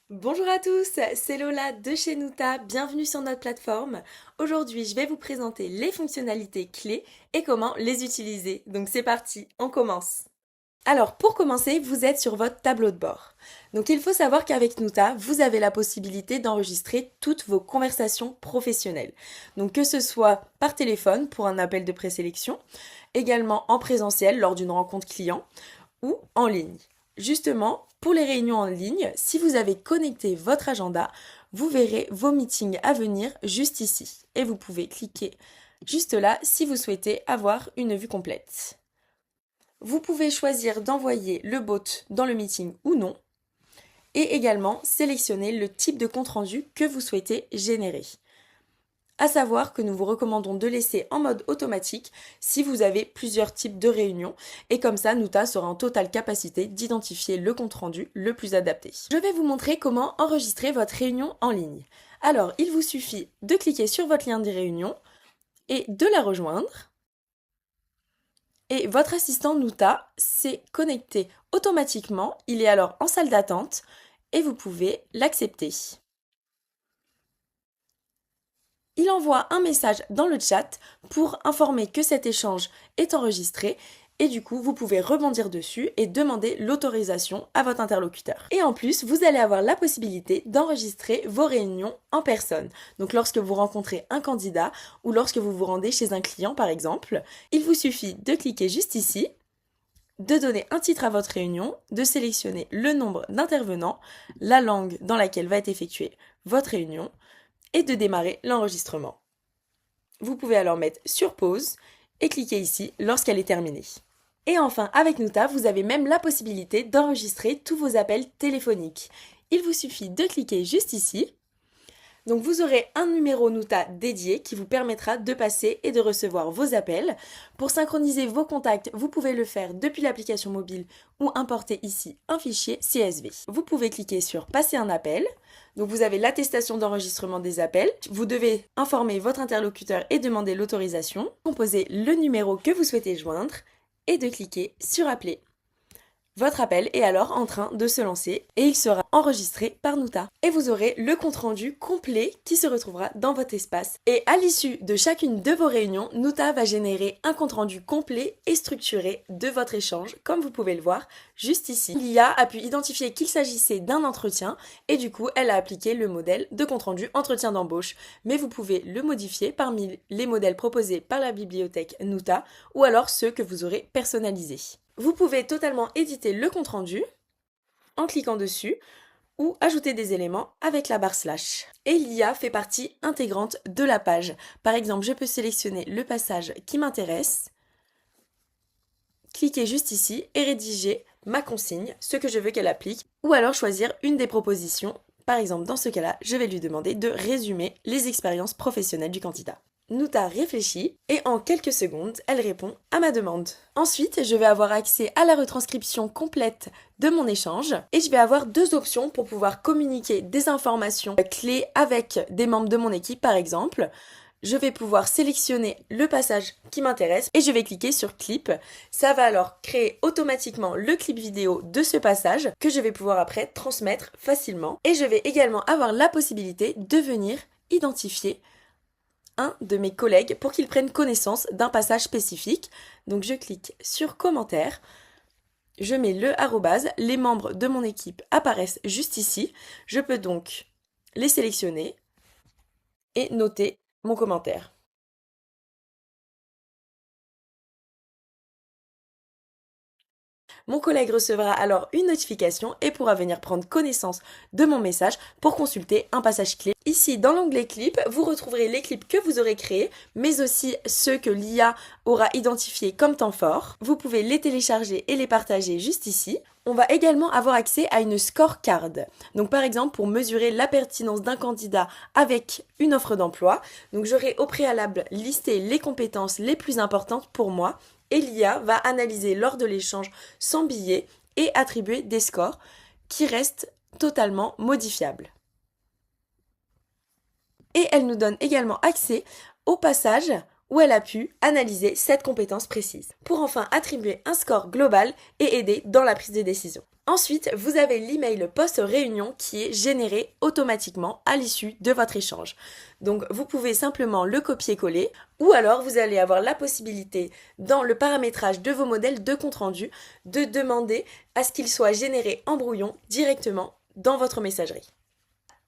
Bonjour à tous, c'est Lola de chez Nuta, bienvenue sur notre plateforme. Aujourd'hui, je vais vous présenter les fonctionnalités clés et comment les utiliser. Donc c'est parti, on commence. Alors pour commencer, vous êtes sur votre tableau de bord. Donc il faut savoir qu'avec Nuta, vous avez la possibilité d'enregistrer toutes vos conversations professionnelles. Donc que ce soit par téléphone pour un appel de présélection, également en présentiel lors d'une rencontre client ou en ligne. Justement, pour les réunions en ligne, si vous avez connecté votre agenda, vous verrez vos meetings à venir juste ici. Et vous pouvez cliquer juste là si vous souhaitez avoir une vue complète. Vous pouvez choisir d'envoyer le bot dans le meeting ou non. Et également sélectionner le type de compte-rendu que vous souhaitez générer. À savoir que nous vous recommandons de laisser en mode automatique si vous avez plusieurs types de réunions et comme ça Nuta sera en totale capacité d'identifier le compte-rendu le plus adapté. Je vais vous montrer comment enregistrer votre réunion en ligne. Alors, il vous suffit de cliquer sur votre lien de réunion et de la rejoindre. Et votre assistant Nuta s'est connecté automatiquement, il est alors en salle d'attente et vous pouvez l'accepter. Il envoie un message dans le chat pour informer que cet échange est enregistré et du coup vous pouvez rebondir dessus et demander l'autorisation à votre interlocuteur. Et en plus, vous allez avoir la possibilité d'enregistrer vos réunions en personne. Donc lorsque vous rencontrez un candidat ou lorsque vous vous rendez chez un client par exemple, il vous suffit de cliquer juste ici, de donner un titre à votre réunion, de sélectionner le nombre d'intervenants, la langue dans laquelle va être effectuée votre réunion, et de démarrer l'enregistrement. Vous pouvez alors mettre sur pause et cliquer ici lorsqu'elle est terminée. Et enfin, avec Nuta, vous avez même la possibilité d'enregistrer tous vos appels téléphoniques. Il vous suffit de cliquer juste ici. Donc vous aurez un numéro Nuta dédié qui vous permettra de passer et de recevoir vos appels. Pour synchroniser vos contacts, vous pouvez le faire depuis l'application mobile ou importer ici un fichier CSV. Vous pouvez cliquer sur passer un appel. Donc vous avez l'attestation d'enregistrement des appels. Vous devez informer votre interlocuteur et demander l'autorisation. Composez le numéro que vous souhaitez joindre et de cliquer sur appeler. Votre appel est alors en train de se lancer et il sera enregistré par Nuta. Et vous aurez le compte-rendu complet qui se retrouvera dans votre espace. Et à l'issue de chacune de vos réunions, Nuta va générer un compte-rendu complet et structuré de votre échange, comme vous pouvez le voir juste ici. L'IA a pu identifier qu'il s'agissait d'un entretien et du coup, elle a appliqué le modèle de compte-rendu entretien d'embauche. Mais vous pouvez le modifier parmi les modèles proposés par la bibliothèque Nuta ou alors ceux que vous aurez personnalisés. Vous pouvez totalement éditer le compte-rendu en cliquant dessus ou ajouter des éléments avec la barre slash. Et l'IA fait partie intégrante de la page. Par exemple, je peux sélectionner le passage qui m'intéresse, cliquer juste ici et rédiger ma consigne, ce que je veux qu'elle applique, ou alors choisir une des propositions. Par exemple, dans ce cas-là, je vais lui demander de résumer les expériences professionnelles du candidat. Nuta réfléchit et en quelques secondes, elle répond à ma demande. Ensuite, je vais avoir accès à la retranscription complète de mon échange et je vais avoir deux options pour pouvoir communiquer des informations clés avec des membres de mon équipe par exemple. Je vais pouvoir sélectionner le passage qui m'intéresse et je vais cliquer sur clip. Ça va alors créer automatiquement le clip vidéo de ce passage que je vais pouvoir après transmettre facilement. Et je vais également avoir la possibilité de venir identifier un de mes collègues pour qu'il prenne connaissance d'un passage spécifique. Donc je clique sur commentaire, je mets le arrobase, les membres de mon équipe apparaissent juste ici. Je peux donc les sélectionner et noter mon commentaire. Mon collègue recevra alors une notification et pourra venir prendre connaissance de mon message pour consulter un passage clé. Ici, dans l'onglet clips, vous retrouverez les clips que vous aurez créés, mais aussi ceux que l'IA aura identifiés comme temps fort. Vous pouvez les télécharger et les partager juste ici. On va également avoir accès à une scorecard. Donc par exemple, pour mesurer la pertinence d'un candidat avec une offre d'emploi, donc j'aurai au préalable listé les compétences les plus importantes pour moi et l'IA va analyser lors de l'échange son billet et attribuer des scores qui restent totalement modifiables. Et elle nous donne également accès au passage où elle a pu analyser cette compétence précise, pour enfin attribuer un score global et aider dans la prise de décision. Ensuite, vous avez l'email post-réunion qui est généré automatiquement à l'issue de votre échange. Donc, vous pouvez simplement le copier-coller ou alors vous allez avoir la possibilité, dans le paramétrage de vos modèles de compte-rendu, de demander à ce qu'il soit généré en brouillon directement dans votre messagerie.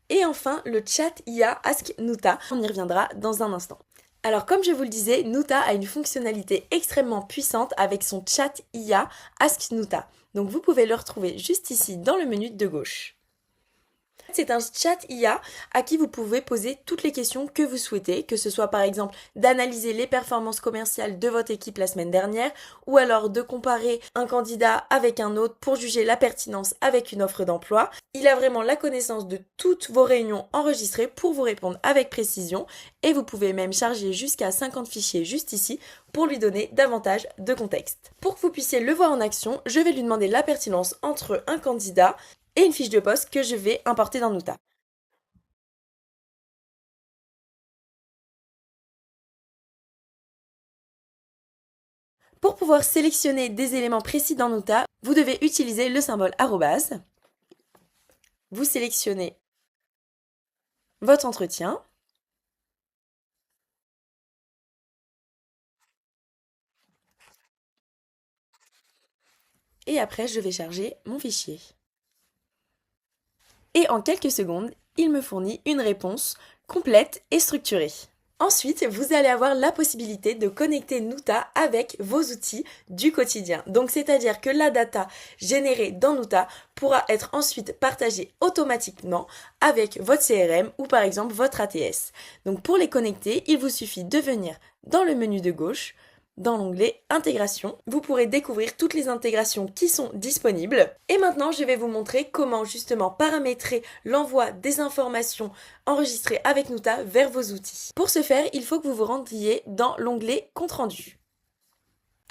Et enfin, le chat IA Ask Nuta, on y reviendra dans un instant. Alors comme je vous le disais, Nuta a une fonctionnalité extrêmement puissante avec son chat IA Ask Nuta. Donc vous pouvez le retrouver juste ici dans le menu de gauche. C'est un chat IA à qui vous pouvez poser toutes les questions que vous souhaitez, que ce soit par exemple d'analyser les performances commerciales de votre équipe la semaine dernière, ou alors de comparer un candidat avec un autre pour juger la pertinence avec une offre d'emploi. Il a vraiment la connaissance de toutes vos réunions enregistrées pour vous répondre avec précision, et vous pouvez même charger jusqu'à 50 fichiers juste ici pour lui donner davantage de contexte. Pour que vous puissiez le voir en action, je vais lui demander la pertinence entre un candidat et une fiche de poste que je vais importer dans Nuta. Pour pouvoir sélectionner des éléments précis dans Nuta, vous devez utiliser le symbole arrobase. Vous sélectionnez votre entretien. Et après, je vais charger mon fichier. Et en quelques secondes, il me fournit une réponse complète et structurée. Ensuite, vous allez avoir la possibilité de connecter Nuta avec vos outils du quotidien. Donc, c'est-à-dire que la data générée dans Nuta pourra être ensuite partagée automatiquement avec votre CRM ou par exemple votre ATS. Donc, pour les connecter, il vous suffit de venir dans le menu de gauche, dans l'onglet Intégration. Vous pourrez découvrir toutes les intégrations qui sont disponibles. Et maintenant, je vais vous montrer comment justement paramétrer l'envoi des informations enregistrées avec Nuta vers vos outils. Pour ce faire, il faut que vous vous rendiez dans l'onglet Compte rendu.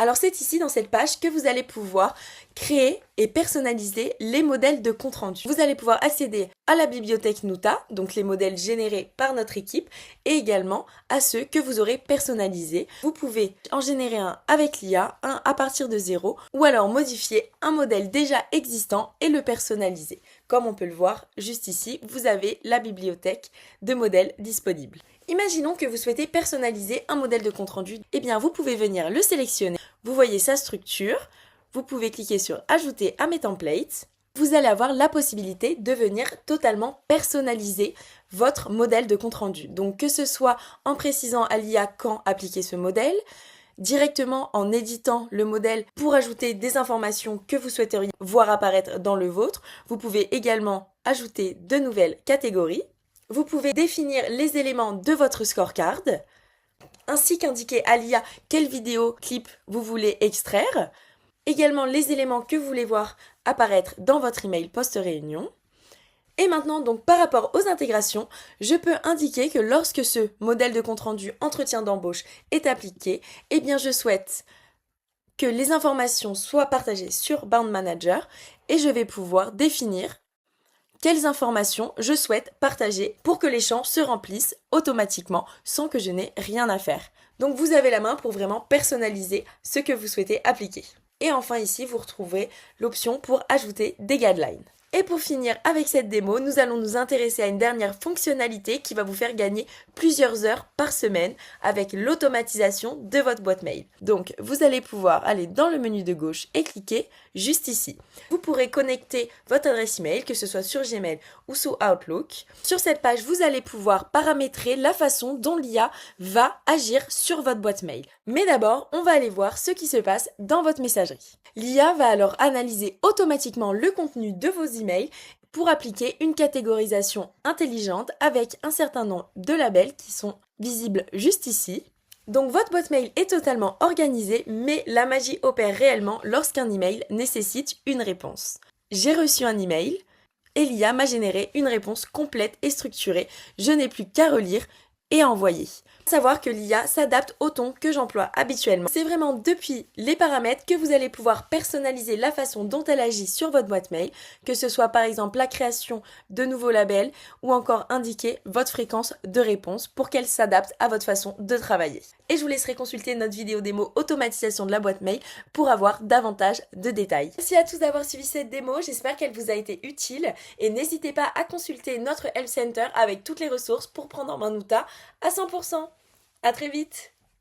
Alors c'est ici dans cette page que vous allez pouvoir créer et personnaliser les modèles de compte rendu. Vous allez pouvoir accéder à la bibliothèque Nuta, donc les modèles générés par notre équipe, et également à ceux que vous aurez personnalisés. Vous pouvez en générer un avec l'IA, un à partir de zéro, ou alors modifier un modèle déjà existant et le personnaliser. Comme on peut le voir juste ici, vous avez la bibliothèque de modèles disponibles. Imaginons que vous souhaitez personnaliser un modèle de compte rendu. Eh bien, vous pouvez venir le sélectionner. Vous voyez sa structure. Vous pouvez cliquer sur Ajouter à mes templates. Vous allez avoir la possibilité de venir totalement personnaliser votre modèle de compte rendu. Donc, que ce soit en précisant à l'IA quand appliquer ce modèle, directement en éditant le modèle pour ajouter des informations que vous souhaiteriez voir apparaître dans le vôtre. Vous pouvez également ajouter de nouvelles catégories. Vous pouvez définir les éléments de votre scorecard, ainsi qu'indiquer à l'IA quelle vidéo, clip vous voulez extraire, également les éléments que vous voulez voir apparaître dans votre email post-réunion. Et maintenant, donc par rapport aux intégrations, je peux indiquer que lorsque ce modèle de compte-rendu entretien d'embauche est appliqué, eh bien je souhaite que les informations soient partagées sur Bound Manager et je vais pouvoir définir quelles informations je souhaite partager pour que les champs se remplissent automatiquement sans que je n'ai rien à faire. Donc vous avez la main pour vraiment personnaliser ce que vous souhaitez appliquer. Et enfin ici, vous retrouvez l'option pour ajouter des guidelines. Et pour finir avec cette démo, nous allons nous intéresser à une dernière fonctionnalité qui va vous faire gagner plusieurs heures par semaine avec l'automatisation de votre boîte mail. Donc, vous allez pouvoir aller dans le menu de gauche et cliquer juste ici. Vous pourrez connecter votre adresse email, que ce soit sur Gmail ou sous Outlook. Sur cette page, vous allez pouvoir paramétrer la façon dont l'IA va agir sur votre boîte mail. Mais d'abord, on va aller voir ce qui se passe dans votre messagerie. L'IA va alors analyser automatiquement le contenu de vos emails pour appliquer une catégorisation intelligente avec un certain nombre de labels qui sont visibles juste ici. Donc votre boîte mail est totalement organisée, mais la magie opère réellement lorsqu'un email nécessite une réponse. J'ai reçu un email et l'IA m'a généré une réponse complète et structurée. Je n'ai plus qu'à relire et à envoyer. Savoir que l'IA s'adapte au ton que j'emploie habituellement. C'est vraiment depuis les paramètres que vous allez pouvoir personnaliser la façon dont elle agit sur votre boîte mail, que ce soit par exemple la création de nouveaux labels ou encore indiquer votre fréquence de réponse pour qu'elle s'adapte à votre façon de travailler. et je vous laisserai consulter notre vidéo démo automatisation de la boîte mail pour avoir davantage de détails. Merci à tous d'avoir suivi cette démo, j'espère qu'elle vous a été utile et n'hésitez pas à consulter notre Help Center avec toutes les ressources pour prendre en main Nuta à 100%. À très vite!